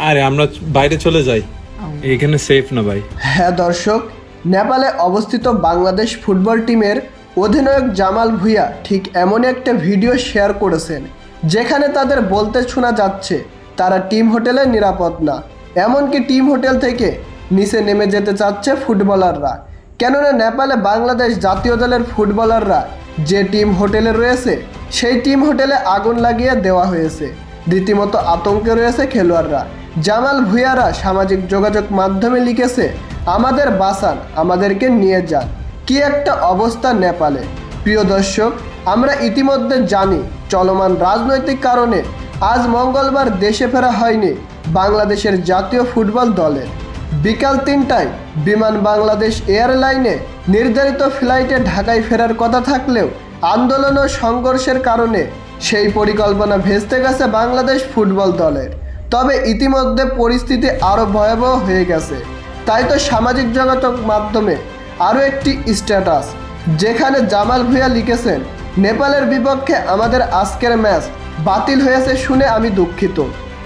আরে আমরা বাইরে চলে যাই, এখানে সেফ না ভাই। হ্যাঁ দর্শক, নেপালে অবস্থিত বাংলাদেশ ফুটবল টিমের অধিনায়ক জামাল ভুঁইয়া ঠিক এমন একটা ভিডিও শেয়ার করেছেন যেখানে তাদের বলতে শোনা যাচ্ছে তারা টিম হোটেলে নিরাপদ না, এমনকি টিম হোটেল থেকে নিচে নেমে যেতে চাচ্ছে ফুটবলাররা। কেননা নেপালে বাংলাদেশ জাতীয় দলের ফুটবলাররা যে টিম হোটেলে রয়েছে সেই টিম হোটেলে আগুন লাগিয়ে দেওয়া হয়েছে। রীতিমতো আতঙ্কে রয়েছে খেলোয়াড়রা। জামাল ভুঁইয়ারা সামাজিক যোগাযোগ মাধ্যমে লিখেছে, আমাদের বাঁচান, আমাদেরকে নিয়ে যান। কি একটা অবস্থা নেপালে। প্রিয় দর্শক, আমরা ইতিমধ্যে জানি চলমান রাজনৈতিক কারণে আজ মঙ্গলবার দেশে ফেরা হয়নি বাংলাদেশের জাতীয় ফুটবল দলের। বিকাল ৩টায় বিমান বাংলাদেশ এয়ারলাইনে নির্ধারিত ফ্লাইটে ঢাকায় ফেরার কথা থাকলেও আন্দোলন ও সংঘর্ষের কারণে সেই পরিকল্পনা ভেস্তে গেছে বাংলাদেশ ফুটবল দলের। তবে ইতিমধ্যে পরিস্থিতি আরও ভয়াবহ হয়ে গেছে। তাই তো সামাজিক যোগাযোগ মাধ্যমে আরও একটি স্ট্যাটাস যেখানে জামাল ভুঁইয়া লিখেছেন, নেপালের বিপক্ষে আমাদের আজকের ম্যাচ বাতিল হয়েছে শুনে আমি দুঃখিত।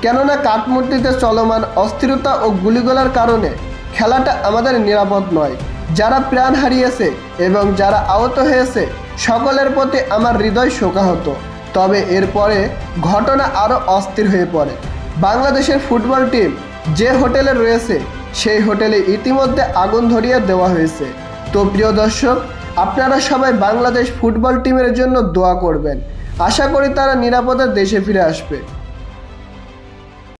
কেননা কাঠমূর্তিতে চলমান অস্থিরতা ও গুলিগোলার কারণে খেলাটা আমাদের নিরাপদ নয়। যারা প্রাণ হারিয়েছে এবং যারা আহত হয়েছে সকলের প্রতি আমার হৃদয় শোকাহত। তবে এরপরে ঘটনা আরও অস্থির হয়ে পড়ে। বাংলাদেশের ফুটবল টিম যে হোটেলে রয়েছে সেই হোটেলে ইতিমধ্যে আগুন ধরিয়ে দেওয়া হয়েছে। তো প্রিয় দর্শক, আপনারা সবাই বাংলাদেশ ফুটবল টিমের জন্য দোয়া করবেন। আশা করি তারা নিরাপদে দেশে ফিরে আসবে।